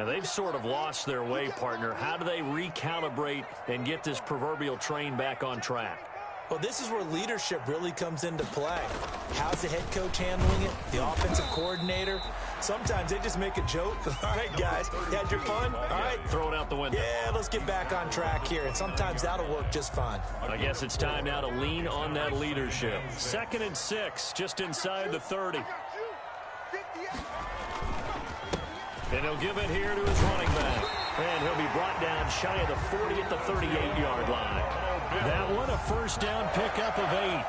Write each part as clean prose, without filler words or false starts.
they've sort of lost their way, partner. How do they recalibrate and get this proverbial train back on track? Well, this is where leadership really comes into play. How's the head coach handling it? The offensive coordinator? Sometimes they just make a joke. All right, guys, you had your fun? All right. Throw it out the window. Yeah, let's get back on track here. And sometimes that'll work just fine. I guess it's time now to lean on that leadership. 2nd and 6, just inside the 30. And he'll give it here to his running back. And he'll be brought down shy of the 40 at the 38-yard line. That one, a first down pickup of 8.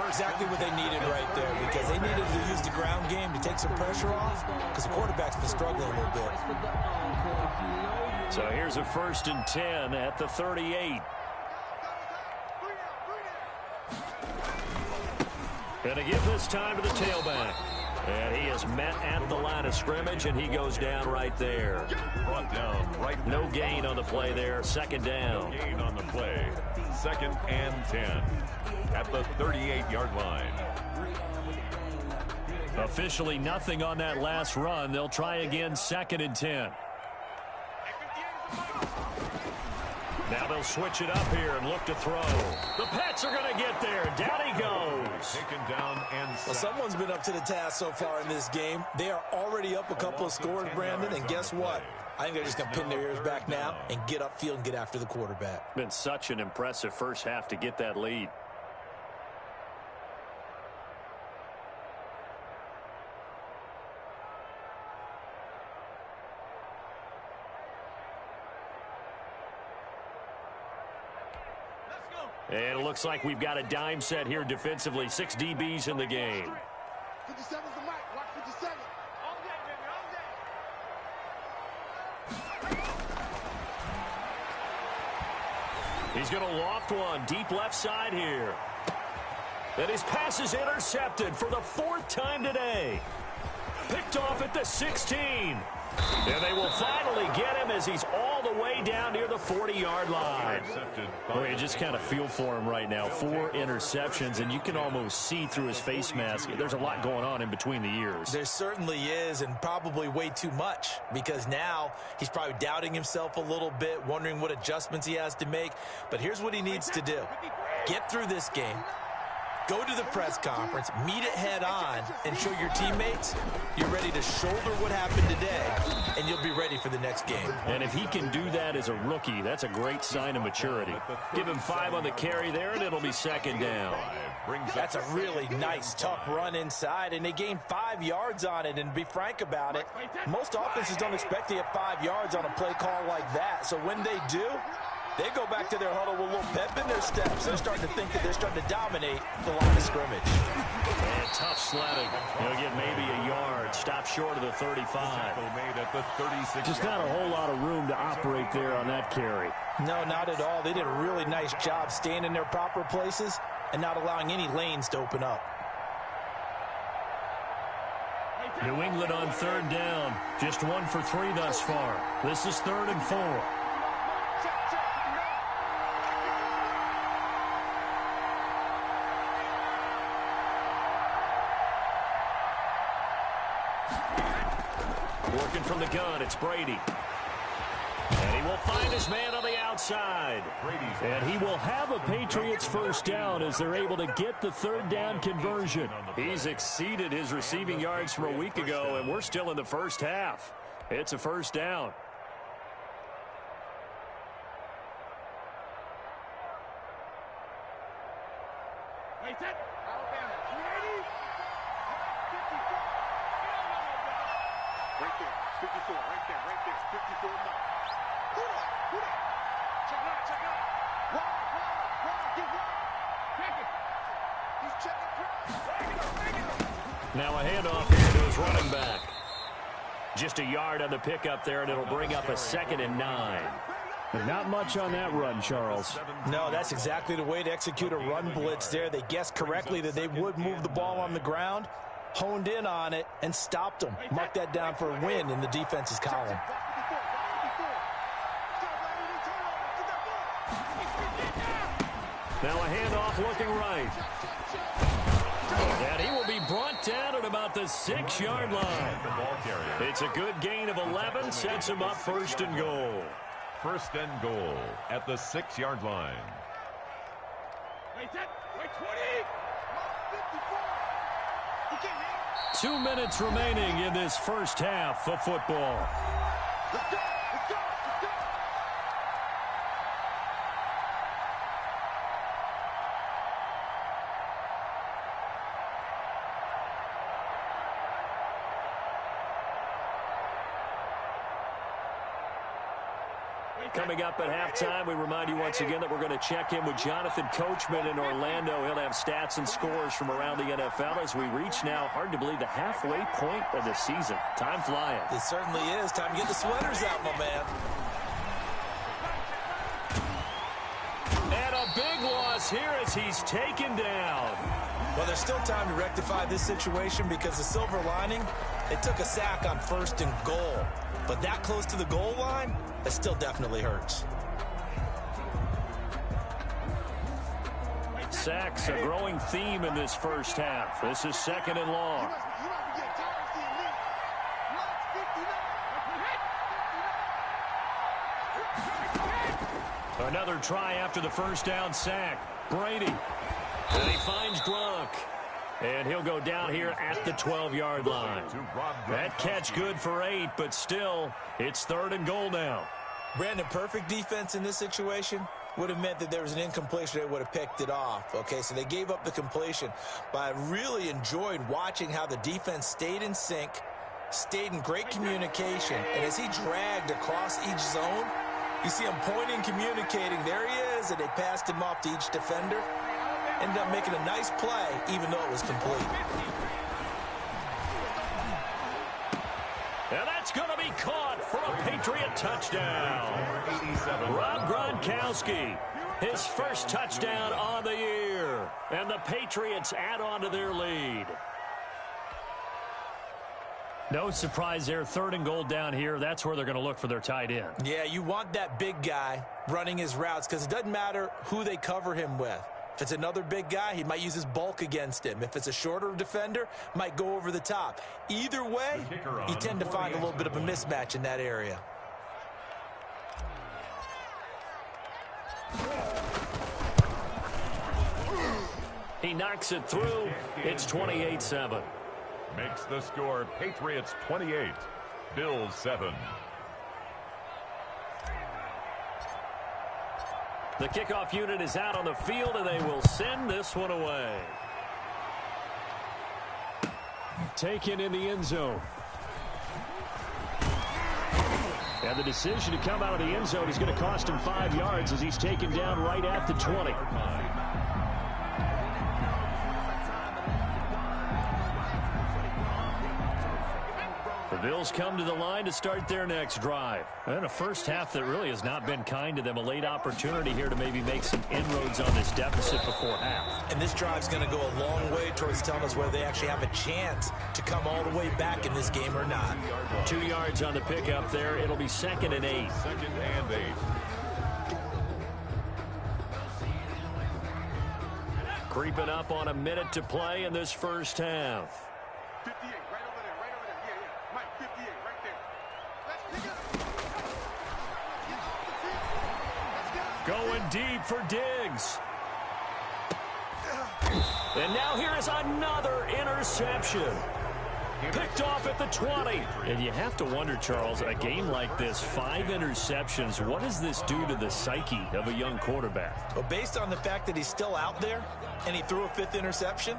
Exactly what they needed right there, because they needed to use the ground game to take some pressure off, because the quarterback's been struggling a little bit. So here's a 1st and 10 at the 38. And to give this time to the tailback. And he is met at the line of scrimmage, and he goes down right there. Brought down right. No gain on the play there. 2nd down. No gain on the play. 2nd and 10 at the 38-yard line. Officially nothing on that last run. They'll try again 2nd and 10. Now they'll switch it up here and look to throw. The Pats are going to get there. Down he goes. Taken down and well, someone's been up to the task so far in this game. They are already up a couple of scores, Brandon, and guess what? I think they're just going to pin their ears back now and get upfield and get after the quarterback. Been such an impressive first half to get that lead. And it looks like we've got a dime set here defensively. 6 DBs in the game. 57's the mic. Watch 57. All day, baby. All day. He's going to loft one deep left side here. And his pass is intercepted for the 4th time today. Picked off at the 16. And they will finally get him as he's all the way down near the 40-yard line. Boy, you just kind of feel for him right now. 4 interceptions, and you can almost see through his face mask. There's a lot going on in between the ears. There certainly is, and probably way too much, because now he's probably doubting himself a little bit, wondering what adjustments he has to make. But here's what he needs to do. Get through this game. Go to the press conference, meet it head on, and show your teammates you're ready to shoulder what happened today, and you'll be ready for the next game. And if he can do that as a rookie, that's a great sign of maturity. Give him 5 on the carry there, and it'll be 2nd down. That's a really nice, tough run inside, and they gained 5 yards on it. And to be frank about it, most offenses don't expect to get 5 yards on a play call like that. So when they do, they go back to their huddle with a little pep in their steps. They're starting to think that they're starting to dominate the line of scrimmage. And tough sledding. He'll get maybe a yard. Stop short of the 35. Made at the 36. Just not a whole lot of room to operate there on that carry. No, not at all. They did a really nice job staying in their proper places and not allowing any lanes to open up. New England on 3rd down. Just 1 for 3 thus far. This is 3rd and 4. Working from the gun, it's Brady. And he will find his man on the outside. And he will have a Patriots first down as they're able to get the 3rd down conversion. He's exceeded his receiving yards from a week ago, and we're still in the first half. It's a first down. Now a handoff here to his running back. Just a yard on the pickup there, and it'll bring up a 2nd and 9. But not much on that run, Charles. No, that's exactly the way to execute a run blitz there. They guessed correctly that they would move the ball on the ground, honed in on it, and stopped them. Mark that down for a win in the defense's column. Now a handoff looking right. And he will be brought down at about the 6-yard line. The ball carrier. It's a good gain of 11, sets him up 1st and goal. 1st and goal at the 6-yard line. Wait, 20. 2 minutes remaining in this first half of football. Let's go. Let's go. Let's go. Coming up at halftime, we remind you once again that we're going to check in with Jonathan Coachman in Orlando. He'll have stats and scores from around the NFL as we reach now, hard to believe, the halfway point of the season. Time flying. It certainly is. Time to get the sweaters out, my man. And a big loss here as he's taken down. Well, there's still time to rectify this situation because the silver lining, it took a sack on 1st and goal. But that close to the goal line, that still definitely hurts. Sacks, a growing theme in this first half. This is 2nd and long. You must be getting tired of seeing me. Watch 59. Another try after the first down sack. Brady. And he finds Gronk. And he'll go down here at the 12-yard line. That catch good for 8, but still, it's 3rd and goal now. Brandon, perfect defense in this situation would have meant that there was an incompletion. They would have picked it off. Okay, so they gave up the completion. But I really enjoyed watching how the defense stayed in sync, stayed in great communication. And as he dragged across each zone, you see him pointing, communicating. There he is, and they passed him off to each defender. Ended up making a nice play, even though it was complete. And that's going to be caught for a Patriot touchdown. Rob Gronkowski, his first touchdown on the year. And the Patriots add on to their lead. No surprise there, 3rd and goal down here. That's where they're going to look for their tight end. Yeah, you want that big guy running his routes because it doesn't matter who they cover him with. If it's another big guy, he might use his bulk against him. If it's a shorter defender, might go over the top. Either way, you tend to find a little bit of a mismatch in that area. He knocks it through. It's 28-7. Makes the score Patriots 28, Bills 7. The kickoff unit is out on the field, and they will send this one away. Taken in the end zone. And the decision to come out of the end zone is going to cost him 5 yards as he's taken down right at the 20. The Bills come to the line to start their next drive. And a first half that really has not been kind to them. A late opportunity here to maybe make some inroads on this deficit before half. And this drive's going to go a long way towards telling us whether they actually have a chance to come all the way back in this game or not. 2 yards on the pickup there. It'll be 2nd and 8. 2nd and 8. Creeping up on a minute to play in this first half. 58, right over there, right over there. Yeah. Mike, 58, right there. Let's pick it up. Get off the field. Let's go. Going deep for Diggs. And now here is another interception. Picked off at the 20. And you have to wonder, Charles, a game like this, 5 interceptions, what does this do to the psyche of a young quarterback? Well, based on the fact that he's still out there and he threw a 5th interception,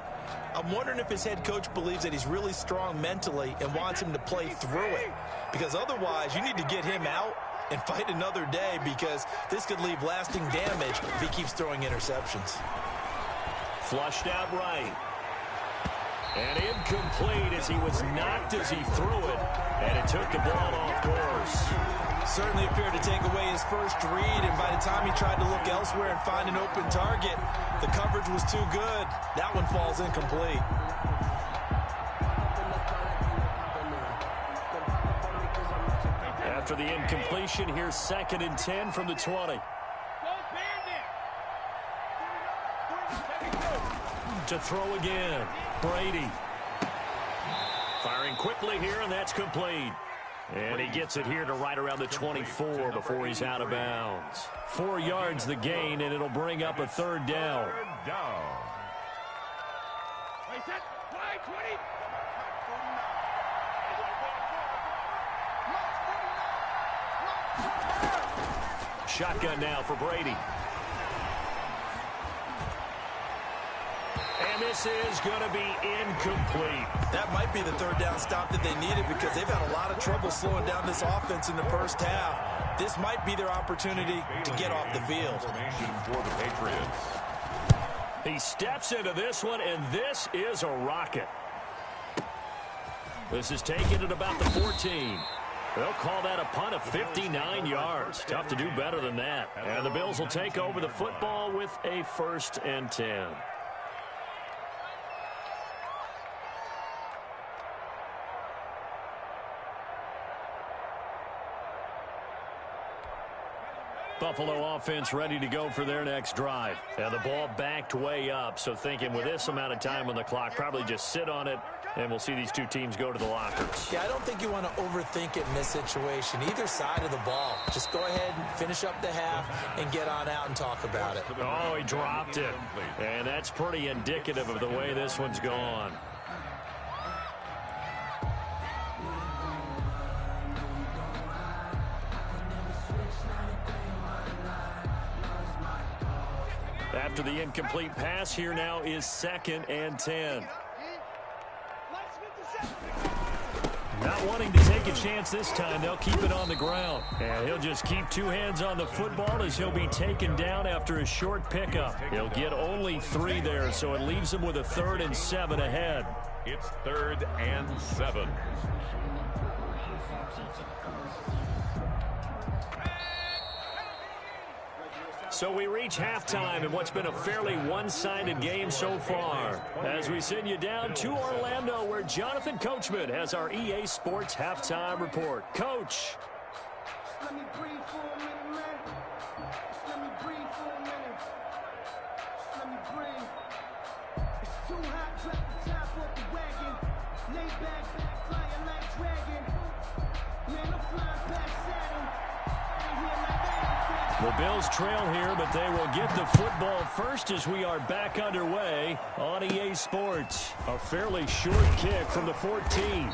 I'm wondering if his head coach believes that he's really strong mentally and wants him to play through it. Because otherwise, you need to get him out and fight another day because this could leave lasting damage if he keeps throwing interceptions. Flushed out right. And incomplete as he was knocked as he threw it. And it took the ball off course. Certainly appeared to take away his first read, and by the time he tried to look elsewhere and find an open target, the coverage was too good. That one falls incomplete. After the incompletion, here's 2nd and 10 from the 20. To throw again. Brady. quickly here, and that's complete. And he gets it here to right around the 24 before he's out of bounds. 4 yards the gain, and it'll bring up a 3rd down. Shotgun now for Brady. And this is going to be incomplete. That might be the 3rd down stop that they needed because they've had a lot of trouble slowing down this offense in the first half. This might be their opportunity to get off the field. For the Patriots. He steps into this one, and this is a rocket. This is taken at about the 14. They'll call that a punt of 59 yards. Tough to do better than that. And the Bills will take over the football with a 1st and 10. Buffalo offense ready to go for their next drive. And the ball backed way up, so thinking with this amount of time on the clock, probably just sit on it, and we'll see these 2 teams go to the lockers. Yeah, I don't think you want to overthink it in this situation. Either side of the ball. Just go ahead and finish up the half and get on out and talk about it. Oh, he dropped it. And that's pretty indicative of the way this one's gone. After the incomplete pass, here now is 2nd and 10. Not wanting to take a chance this time, they'll keep it on the ground. And he'll just keep 2 hands on the football as he'll be taken down after a short pickup. He'll get only 3 there, so it leaves him with a 3rd and 7 ahead. It's 3rd and 7. So we reach halftime in what's been a fairly one-sided game so far. As we send you down to Orlando, where Jonathan Coachman has our EA Sports halftime report. Coach. Let me breathe for a minute, man. Let me breathe for a minute. Let me breathe. It's too hot, drop the top off the wagon. Lay back, flying like dragon. Man, I'm flying past Saturn. The Bills trail here, but they will get the football first as we are back underway on EA Sports. A fairly short kick from the 14.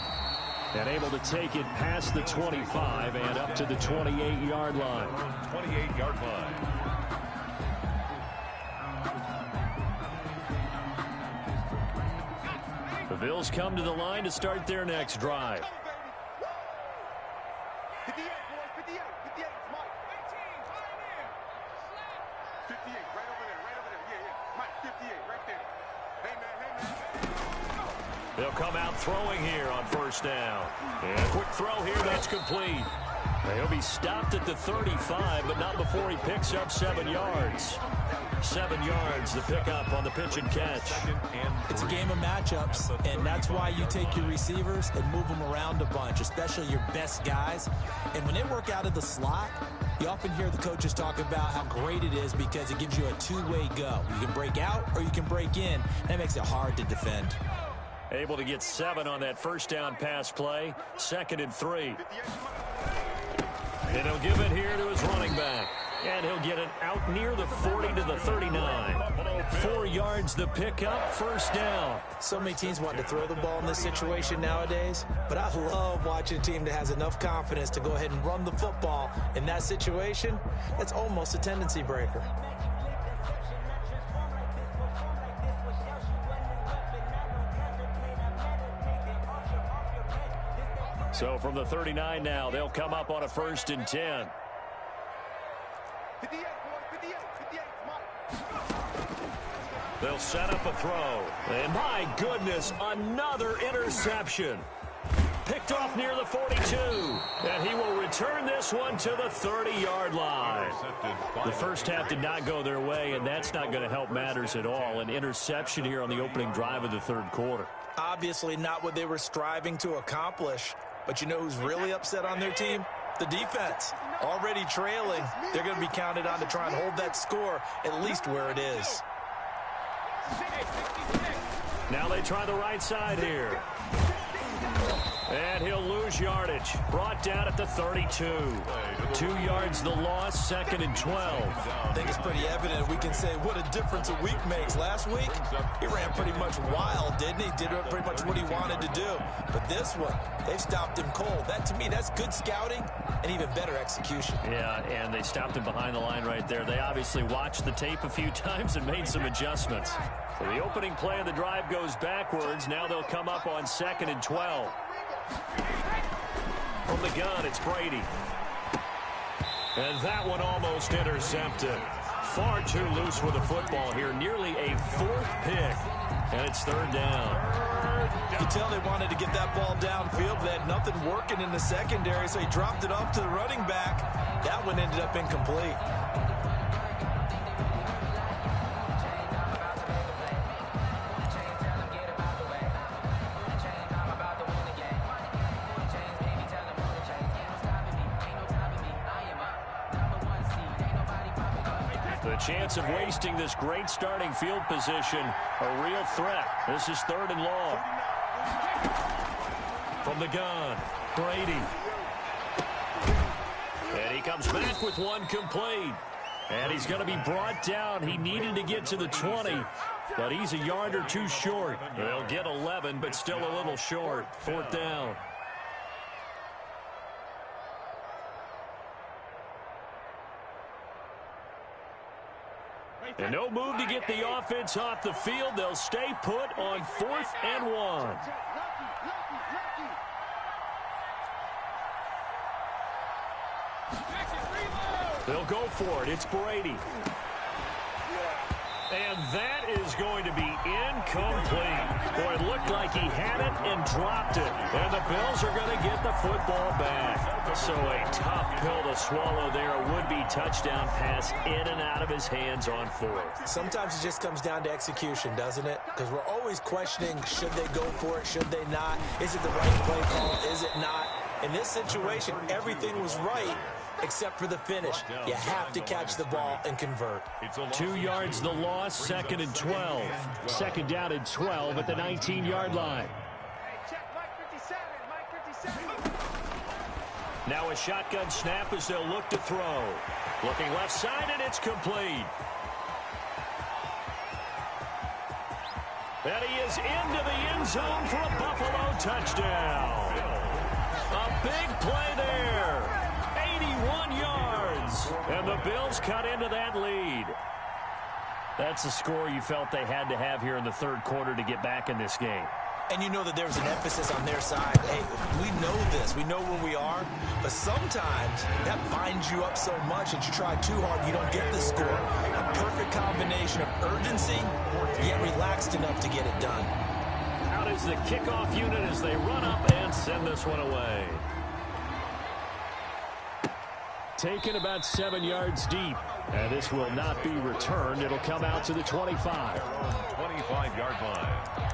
And able to take it past the 25 and up to the 28-yard line. 28-yard line. The Bills come to the line to start their next drive. 58, boys, 58, 58, Mike. 58, right over there, yeah. Mike, 58, right there. Hey, man. They'll come out throwing here on 1st down. And a quick throw here, that's complete. He'll be stopped at the 35, but not before he picks up 7 yards. 7 yards, the pickup on the pitch and catch. It's a game of matchups, and that's why you take your receivers and move them around a bunch, especially your best guys. And when they work out of the slot, you often hear the coaches talk about how great it is because it gives you a 2-way go. You can break out or you can break in. That makes it hard to defend. Able to get 7 on that 1st down pass play. 2nd and 3. And he'll give it here to his running back. And he'll get it out near the 40 to the 39. 4 yards the pickup, 1st down. So many teams want to throw the ball in this situation nowadays, but I love watching a team that has enough confidence to go ahead and run the football. In that situation, that's almost a tendency breaker. So from the 39 now, they'll come up on a 1st and 10. 58, boys, 58, Mike. They'll set up a throw. And my goodness, another interception. Picked off near the 42. And he will return this one to the 30-yard line. The first half did not go their way, and that's not going to help matters at all. An interception here on the opening drive of the 3rd quarter. Obviously not what they were striving to accomplish. But you know who's really upset on their team? The defense. Already trailing. They're going to be counted on to try and hold that score at least where it is. Now they try the right side here. And he'll lose yardage. Brought down at the 32. 2 yards the loss, 2nd and 12. I think it's pretty evident. We can say what a difference a week makes. Last week, he ran pretty much wild, didn't he? Did pretty much what he wanted to do. But this one, they've stopped him cold. That, to me, that's good scouting and even better execution. Yeah, and they stopped him behind the line right there. They obviously watched the tape a few times and made some adjustments. So the opening play of the drive goes backwards. Now they'll come up on 2nd and 12. From the gun, it's Brady. And that one almost intercepted. Far too loose with the football here. Nearly a 4th pick. And it's 3rd down. You can tell they wanted to get that ball downfield. They had nothing working in the secondary, so he dropped it off to the running back. That one ended up incomplete. The chance of wasting this great starting field position, a real threat. This is 3rd and long. From the gun, Brady. And he comes back with one complete. And he's going to be brought down. He needed to get to the 20, but he's a yard or 2 short. They'll get 11, but still a little short. 4th down. And no move to get the offense off the field. They'll stay put on 4th and 1. They'll go for it. It's Brady. And that is going to be incomplete. Boy, it looked like he had it and dropped it. And the Bills are going to get the football back. So a tough pill to swallow there. A would-be touchdown pass in and out of his hands on 4th. Sometimes it just comes down to execution, doesn't it? Because we're always questioning, should they go for it, should they not? Is it the right play call, is it not? In this situation, everything was right except for the finish. You have to catch the ball and convert. 2 yards the loss, 2nd and 12. 2nd down and 12 at the 19-yard line. Now a shotgun snap as they'll look to throw. Looking left side, and it's complete. And he is into the end zone for a Buffalo touchdown. A big play there. 81 yards. And the Bills cut into that lead. That's a score you felt they had to have here in the 3rd quarter to get back in this game. And you know that there was an emphasis on their side. Hey, we know this. We know where we are. But sometimes that binds you up so much that you try too hard, you don't get the score. A perfect combination of urgency, yet relaxed enough to get it done. Out is the kickoff unit as they run up and send this one away. Taken about 7 yards deep. And this will not be returned. It'll come out to the 25. 25-yard line.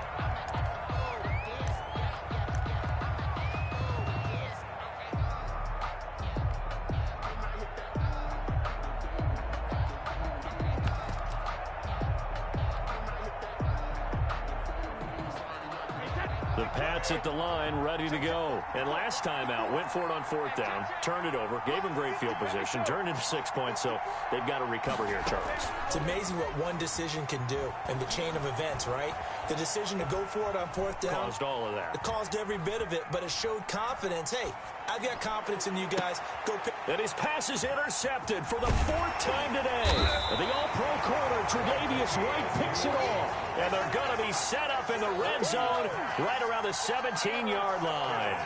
The Pats at the line, ready to go. And last time out, went for it on 4th down, turned it over, gave him great field position, turned into 6 points, so they've got to recover here, Charles. It's amazing what one decision can do in the chain of events, right? The decision to go for it on 4th down. Caused all of that. It caused every bit of it, but it showed confidence. Hey, I've got confidence in you guys. Go pick. And his pass is intercepted for the 4th time today. And the all-pro corner, Tre'Davious White, picks it off. And they're going to be set up in the red zone right around the 17-yard line.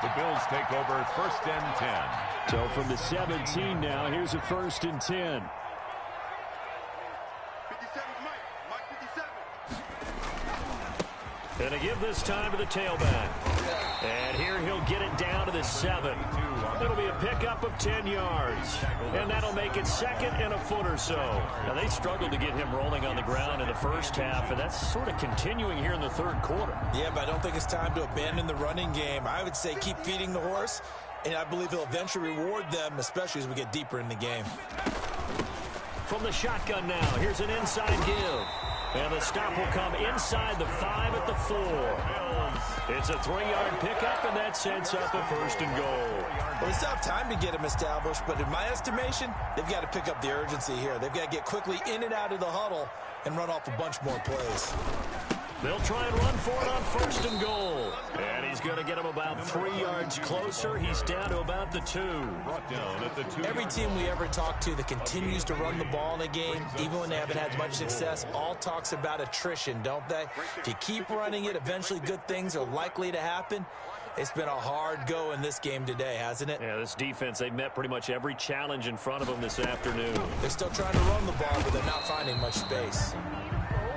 The Bills take over 1st and 10. So from the 17 now, here's a 1st and 10. 57 Mike 57. And to give this time to the tailback. And here he'll get it down to the 7. It'll be a pickup of 10 yards. And that'll make it 2nd and a foot or so. Now, they struggled to get him rolling on the ground in the first half, and that's sort of continuing here in the 3rd quarter. Yeah, but I don't think it's time to abandon the running game. I would say keep feeding the horse, and I believe he'll eventually reward them, especially as we get deeper in the game. From the shotgun now, here's an inside give. And the stop will come inside the 5 at the 4. It's a 3-yard pickup, and that sets up a 1st and goal. Well, they still have time to get him established, but in my estimation, they've got to pick up the urgency here. They've got to get quickly in and out of the huddle and run off a bunch more plays. They'll try and run for it on 1st and goal. And he's going to get him about 3 yards closer. He's down to about the 2. Brought down at the 2. Every team we ever talk to that continues to run the ball in a game, even when they haven't had much success, all talks about attrition, don't they? If you keep running it, eventually good things are likely to happen. It's been a hard go in this game today, hasn't it? Yeah, this defense, they met pretty much every challenge in front of them this afternoon. They're still trying to run the ball, but they're not finding much space.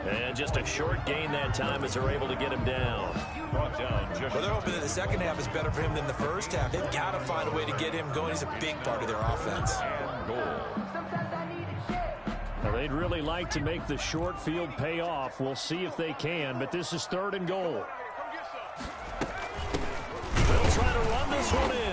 And just a short gain that time as they're able to get him down. Brought down. Well, they're hoping that the second half is better for him than the first half. They've got to find a way to get him going. He's a big part of their offense. And goal. Now, they'd really like to make the short field pay off. We'll see if they can, but this is 3rd and goal. They'll try to run this one in.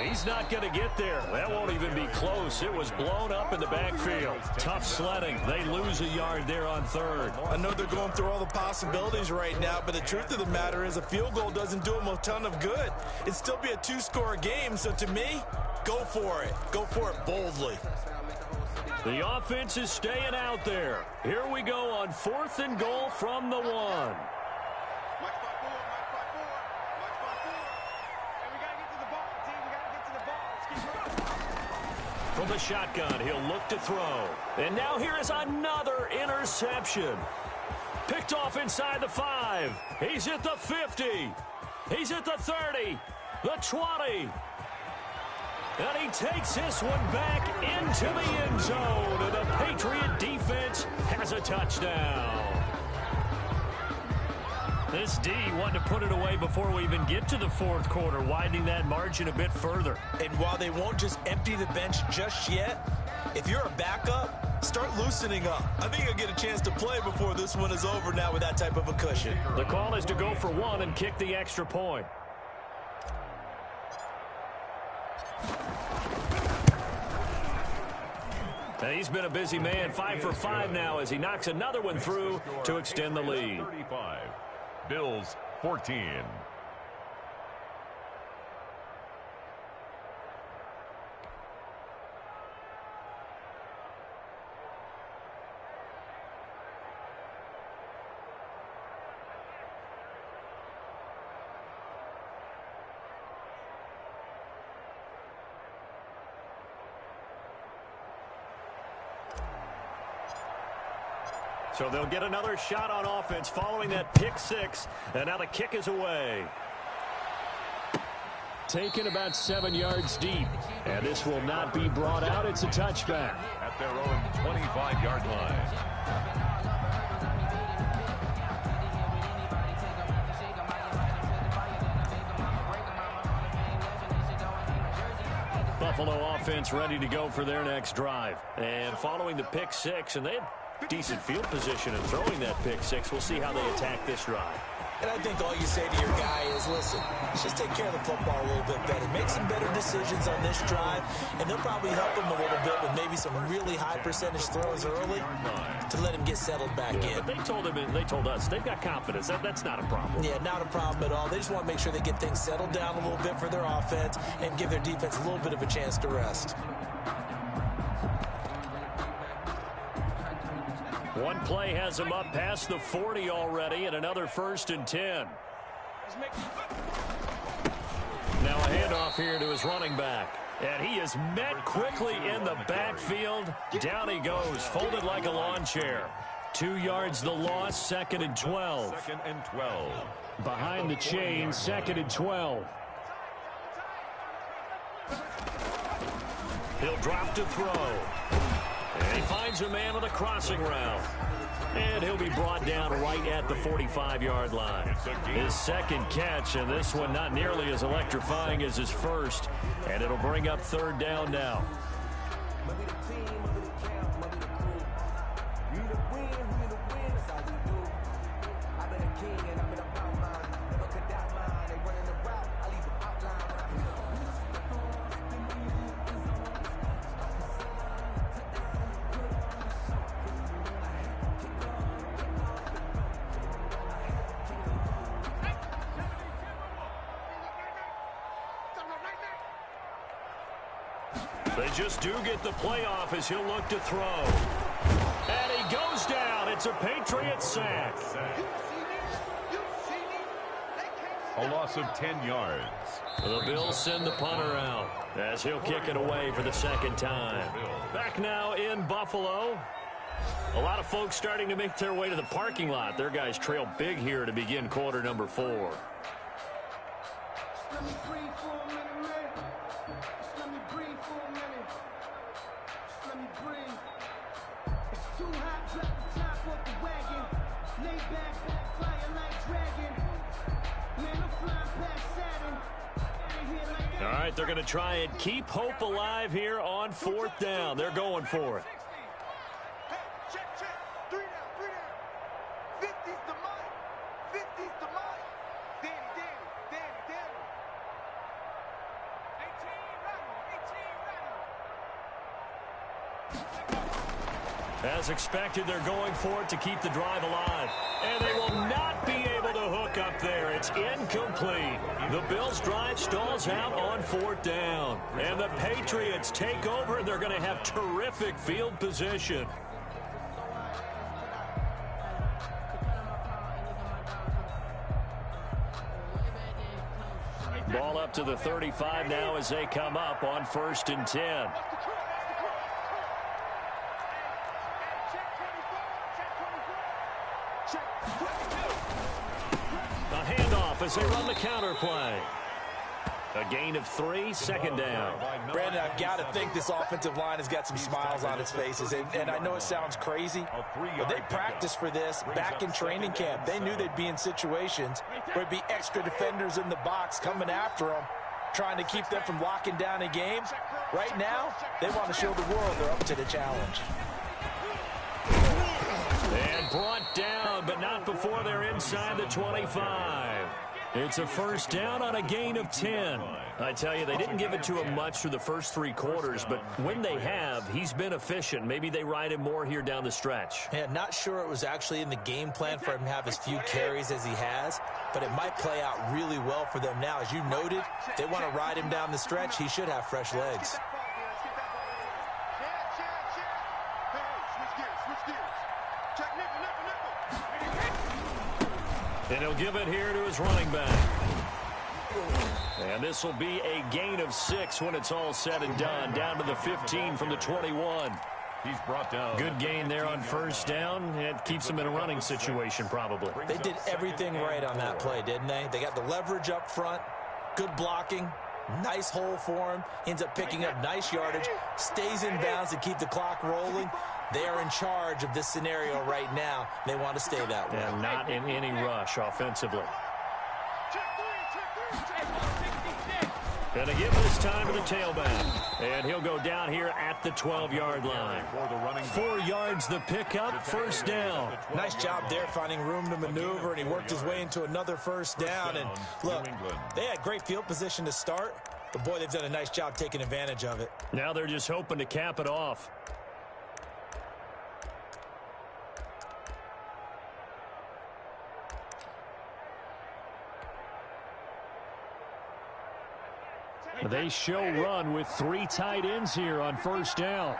He's not going to get there. That won't even be close. It was blown up in the backfield. Tough sledding. They lose a yard there on 3rd. I know they're going through all the possibilities right now, but the truth of the matter is a field goal doesn't do them a ton of good. It'd still be a 2-score game, so to me, go for it. Go for it boldly. The offense is staying out there. Here we go on 4th and goal from the 1. From the shotgun, he'll look to throw. And now here is another interception. Picked off inside the 5. He's at the 50. He's at the 30. The 20. And he takes this one back into the end zone. And the Patriot defense has a touchdown. This D wanted to put it away before we even get to the 4th quarter, widening that margin a bit further. And while they won't just empty the bench just yet, if you're a backup, start loosening up. I think you'll get a chance to play before this one is over now with that type of a cushion. The call is to go for 1 and kick the extra point. And he's been a busy man, 5 for 5 now as he knocks another one through to extend the lead. 35. Bills 14. So they'll get another shot on offense following that pick 6. And now the kick is away. Taken about 7 yards deep. And this will not be brought out. It's a touchback. At their own 25-yard line. Buffalo offense ready to go for their next drive. And following the pick 6, and they had decent field position in throwing that pick 6. We'll see how they attack this drive. And I think all you say to your guy is, listen, just take care of the football a little bit better. Make some better decisions on this drive, and they'll probably help him a little bit with maybe some really high percentage throws early to let him get settled back in. But they told him, and they told us, they've got confidence. That's not a problem. Yeah, not a problem at all. They just want to make sure they get things settled down a little bit for their offense and give their defense a little bit of a chance to rest. One play has him up past the 40 already, and another 1st and 10. Now a handoff here to his running back. And he is met quickly in the backfield. Down he goes, folded like a lawn chair. 2 yards the loss, 2nd and 12. 2nd and 12. Behind the chain, 2nd and 12. He'll drop to throw. And he finds a man on the crossing route. And he'll be brought down right at the 45-yard line. His 2nd catch, and this one not nearly as electrifying as his first. And it'll bring up 3rd down now. They just do get the playoff as he'll look to throw. And he goes down. It's a Patriots sack. A loss of 10 yards. The Bills send the punter out as he'll kick it away for the second time. Back now in Buffalo. A lot of folks starting to make their way to the parking lot. Their guys trail big here to begin quarter number 4. Let me breathe for a minute, man. Just let me breathe for a minute. Just let me breathe. It's too hot, drop the top off the wagon. Lay back, fire like dragon. Man, I'm flying past Saturn. Outta here like All right, they're going to try and keep hope alive here on 4th down. They're going for it. Hey, check. 3 down. 50's the mic. 50's the mic. Danny. 18 ready. As expected, they're going for it to keep the drive alive. And they will not be able to hook up there. It's incomplete. The Bills' drive stalls out on 4th down. And the Patriots take over, and they're going to have terrific field position. Ball up to the 35 now as they come up on 1st and 10. A handoff as they run the counter play. A gain of 3, 2nd down. Brandon, I've got to think this offensive line has got some smiles on its faces. And I know it sounds crazy, but they practiced for this back in training camp. They knew they'd be in situations where it'd be extra defenders in the box coming after them, trying to keep them from locking down a game. Right now, they want to show the world they're up to the challenge. And brought down, but not before they're inside the 25. It's a 1st down on a gain of 10. I tell you, they didn't give it to him much through the first 3 quarters, but when they have, he's been efficient. Maybe they ride him more here down the stretch. Yeah, not sure it was actually in the game plan for him to have as few carries as he has, but it might play out really well for them now. As you noted, they want to ride him down the stretch. He should have fresh legs. And he'll give it here to his running back. And this will be a gain of 6 when it's all said and done. Down to the 15 from the 21. He's brought down. Good gain there on 1st down. It keeps him in a running situation probably. They did everything right on that play, didn't they? They got the leverage up front, good blocking, nice hole for him, ends up picking up nice yardage, stays in bounds to keep the clock rolling. They are in charge of this scenario right now. They want to stay that way. And not in any rush offensively. And again this time to the tailback. And he'll go down here at the 12-yard line. 4 yards the pickup, 1st down. Nice job there finding room to maneuver, and he worked his way into another 1st down. And look, they had great field position to start, but boy, they've done a nice job taking advantage of it. Now they're just hoping to cap it off. They show run with 3 tight ends here on 1st down.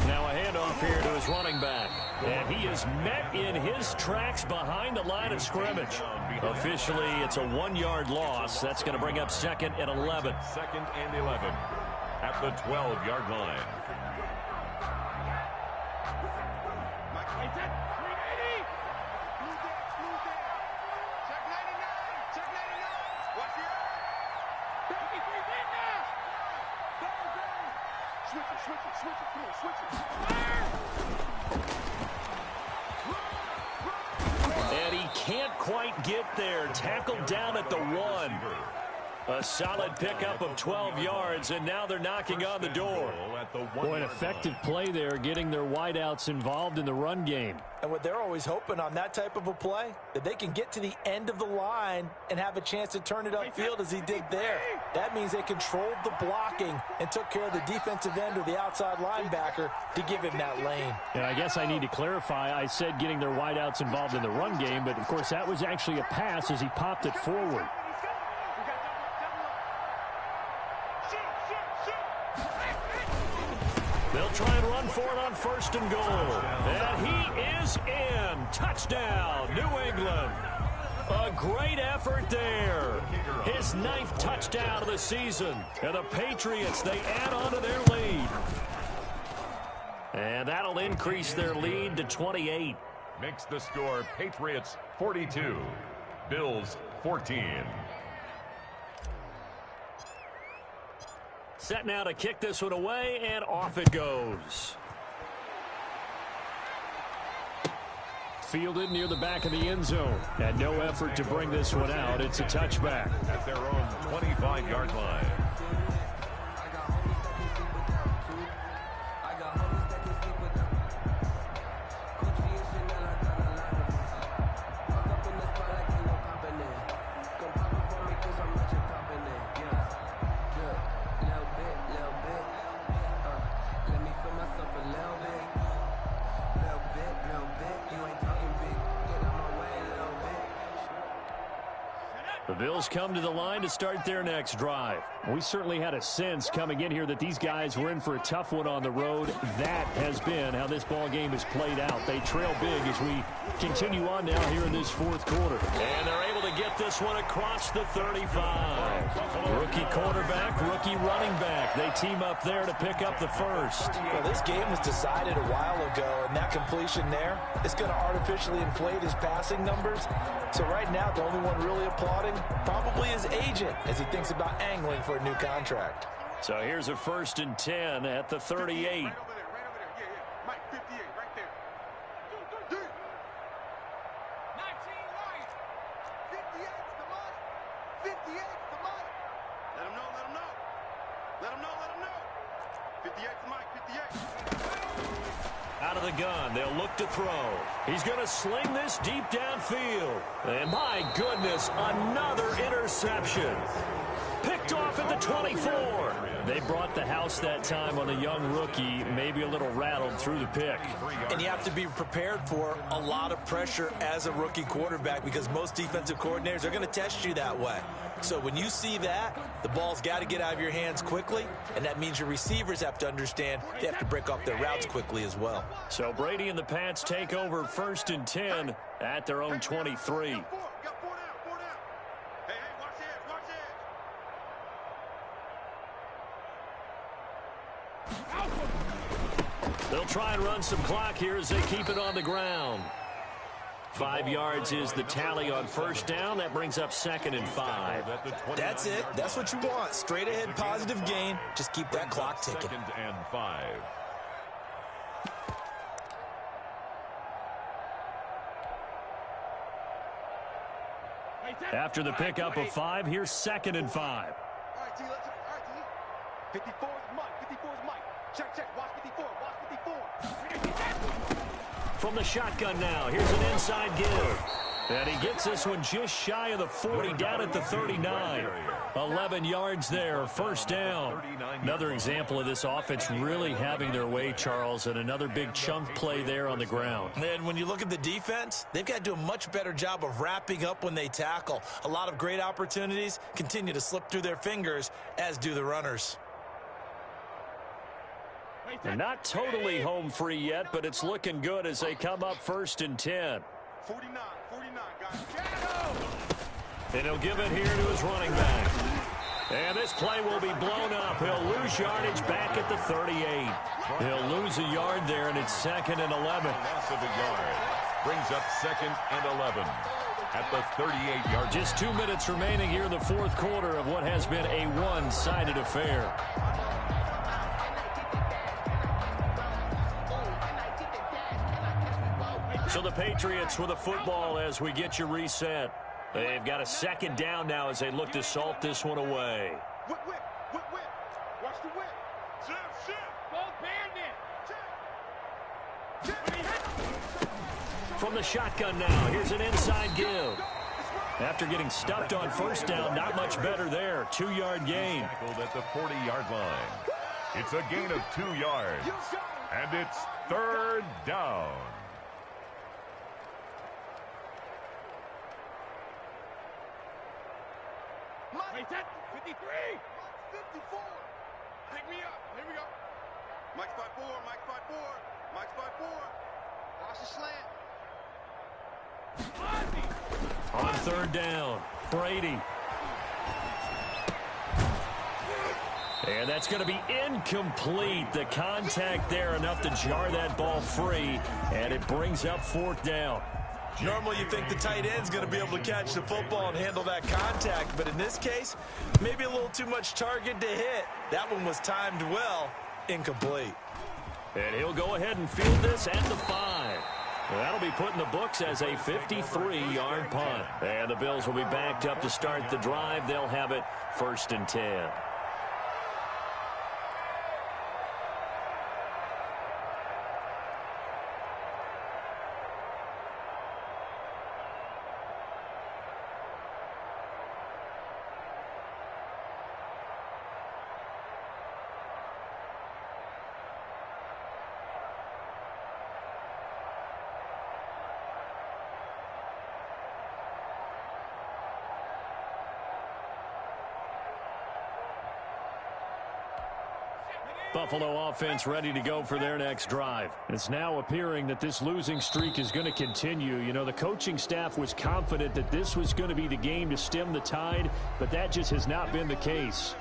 Now a handoff here to his running back. And he is met in his tracks behind the line of scrimmage. Officially, it's a 1-yard loss. That's going to bring up 2nd and 11. 2nd and 11 at the 12-yard line. And he can't quite get there. Tackled down at the 1. A solid pickup of 12 yards, and now they're knocking on the door. Boy, an effective play there, getting their wideouts involved in the run game. And what they're always hoping on that type of a play, that they can get to the end of the line and have a chance to turn it upfield as he did there. That means they controlled the blocking and took care of the defensive end or the outside linebacker to give him that lane. And I guess I need to clarify, I said getting their wideouts involved in the run game, but of course that was actually a pass as he popped it forward. They'll try and run for it on 1st and goal. And he is in. Touchdown, New England. A great effort there. His 9th touchdown of the season. And the Patriots, they add on to their lead. And that'll increase their lead to 28. Makes the score Patriots 42, Bills 14. Set now to kick this one away, and off it goes. Fielded near the back of the end zone. And no effort to bring this one out. It's a touchback. At their own 25-yard line. The Bills come to the line to start their next drive. We certainly had a sense coming in here that these guys were in for a tough one on the road. That has been how this ball game has played out. They trail big as we continue on now here in this 4th quarter. And they're able to get this one across the 35. Rookie quarterback, rookie running back. They team up there to pick up the first. Well, this game was decided a while ago, and that completion there is going to artificially inflate his passing numbers. So right now, the only one really applauding probably his agent as he thinks about angling for a new contract. So here's a 1st and 10 at the 38. Right over there. Yeah, yeah. Mike, 58, right there. 19 right. 58's the money. 58's the money. Let him know, let him know. Let him know, let him know. 58's the Mike, 58. Out of the gun, they'll look to throw. He's going to sling this deep downfield. And my goodness, another interception. Picked off at the 24. They brought the house that time on the young rookie, maybe a little rattled through the pick. And you have to be prepared for a lot of pressure as a rookie quarterback because most defensive coordinators are going to test you that way. So when you see that, the ball's got to get out of your hands quickly, and that means your receivers have to understand they have to break off their routes quickly as well. So Brady and the Pats take over 1st and 10 at their own 23. Got four down, four down. Hey, watch the edge, watch the edge. They'll try and run some clock here as they keep it on the ground. 5 yards is the tally on 1st down. That brings up 2nd and 5. That's it. That's what you want. Straight ahead positive gain. Just keep that clock ticking. 2nd and 5. After the pickup of 5, here's 2nd and 5. All right, T, let's all right, T. 54 is Mike, 54 is Mike. Check, watch 54, watch 54. From the shotgun now, here's an inside give. And he gets this one just shy of the 40, down at the 39. 11 yards there, 1st down. Another example of this offense really having their way, Charles, and another big chunk play there on the ground. And when you look at the defense, they've got to do a much better job of wrapping up when they tackle. A lot of great opportunities continue to slip through their fingers, as do the runners. They're not totally home free yet, but it's looking good as they come up 1st and 10. 49, guys. And he'll give it here to his running back. And this play will be blown up. He'll lose yardage back at the 38. He'll lose a yard there, and it's 2nd and 11. Loss of a yard brings up 2nd and 11 at the 38-yard. Just 2 minutes remaining here in the 4th quarter of what has been a one-sided affair. So the Patriots with a football as we get you reset. They've got a 2nd down now as they look to salt this one away. Whip. Watch the whip. Shift. Both bandit. From the shotgun now, here's an inside give. After getting stuffed on 1st down, not much better there. 2-yard gain. Tackled at the 40-yard line. It's a gain of 2 yards. And it's 3rd down. Mike, 53. 54. Pick me up. Here we go. Mike's 5'4", Mike's 5'4", Mike's 5'4". Watch the slant. On third down, Brady. And that's going to be incomplete. The contact there enough to jar that ball free, and it brings up fourth down. Normally you think the tight end's going to be able to catch the football and handle that contact, but in this case, maybe a little too much target to hit. That one was timed well, incomplete. And he'll go ahead and field this at the 5. That'll be put in the books as a 53-yard punt. And the Bills will be backed up to start the drive. They'll have it 1st and 10. Buffalo offense ready to go for their next drive. It's now appearing that this losing streak is going to continue. You know, the coaching staff was confident that this was going to be the game to stem the tide, but that just has not been the case.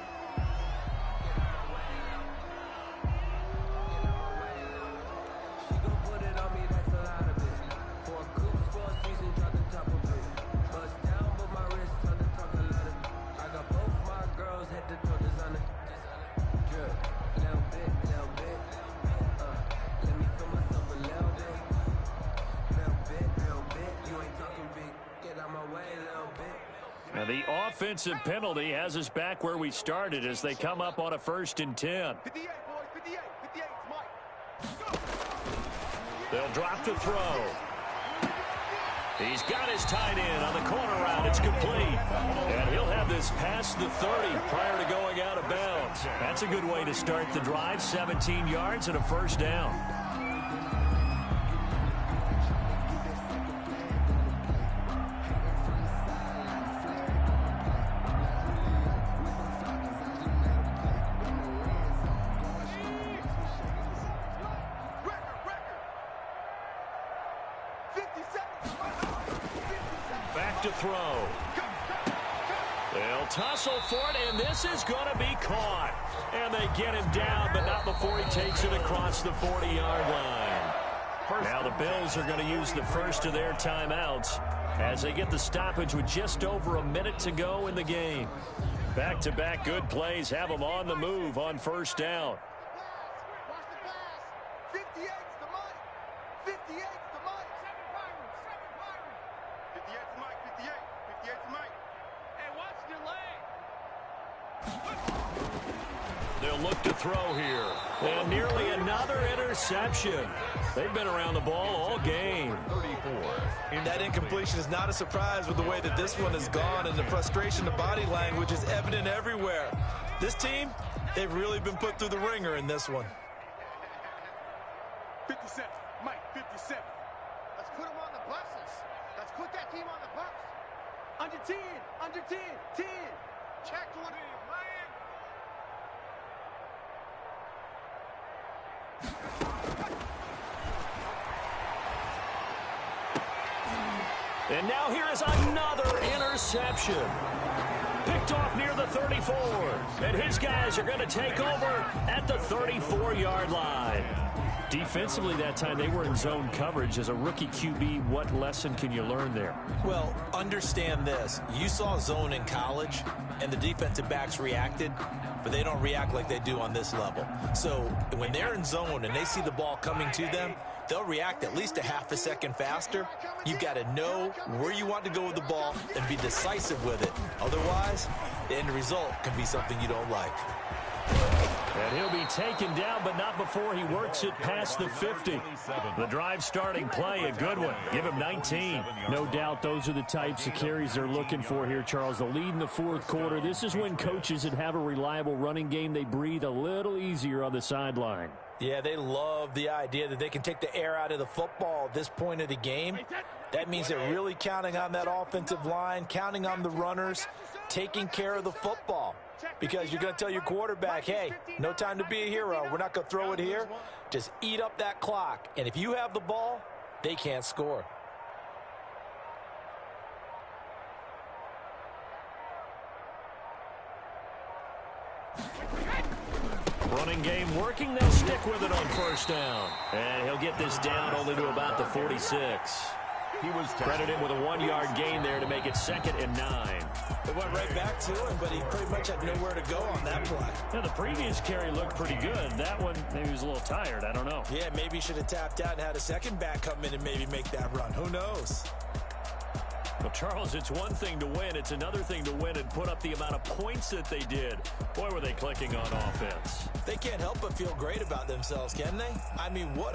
The offensive penalty has us back where we started as they come up on a 1st and 10. 58, boys, 58. 58, it's Mike. They'll drop the throw. He's got his tight end on the corner route. It's complete. And he'll have this past the 30 prior to going out of bounds. That's a good way to start the drive. 17 yards and a 1st down. Back to throw. They'll tussle for it, and this is going to be caught. And they get him down, but not before he takes it across the 40-yard line. Now the Bills are going to use the first of their timeouts as they get the stoppage with just over a minute to go in the game. Back-to-back good plays have them on the move on 1st down. Watch the pass. 58's the Mike. 58's the Mike. 58's the Mike. 58. 58's the Mike. Hey, watch your leg. They'll look to throw here. And nearly another interception. They've been around the ball all game. 34. That incompletion is not a surprise with the way that this one has gone, and the frustration, the body language is evident everywhere. This team, they've really been put through the ringer in this one. 57. Mike, 57. Let's put him on the buses. Let's put that team on the bus. Under 10. Under 10. 10. Check 20. And now here is another interception. Picked off near the 34. And his guys are going to take over at the 34-yard line. Defensively that time, they were in zone coverage. As a rookie QB, what lesson can you learn there? Well, understand this. You saw zone in college, and the defensive backs reacted, but they don't react like they do on this level. So when they're in zone and they see the ball coming to them, they'll react at least a half a second faster. You've got to know where you want to go with the ball and be decisive with it. Otherwise, the end result can be something you don't like. And he'll be taken down, but not before he works it past the 50. The drive starting play, a good one. Give him 19. No doubt those are the types of carries they're looking for here, Charles. The lead in the fourth quarter. This is when coaches that have a reliable running game, they breathe a little easier on the sideline. Yeah, they love the idea that they can take the air out of the football at this point of the game. That means they're really counting on that offensive line, counting on the runners, taking care of the football. because you're going to tell your quarterback, hey, no time to be a hero. We're not going to throw it here. Just eat up that clock. And if you have the ball, they can't score. Running game working. They'll stick with it on first down. And he'll get this down only to about the 46. He was credited with a 1-yard gain there to make it 2nd and 9. It went right back to him, but he pretty much had nowhere to go on that play. Yeah, the previous carry looked pretty good. That one, maybe he was a little tired. I don't know. Yeah, maybe he should have tapped out and had a second back come in and maybe make that run. Who knows? Well, Charles, it's one thing to win. It's another thing to win and put up the amount of points that they did. Boy, were they clicking on offense. They can't help but feel great about themselves, can they? I mean, what a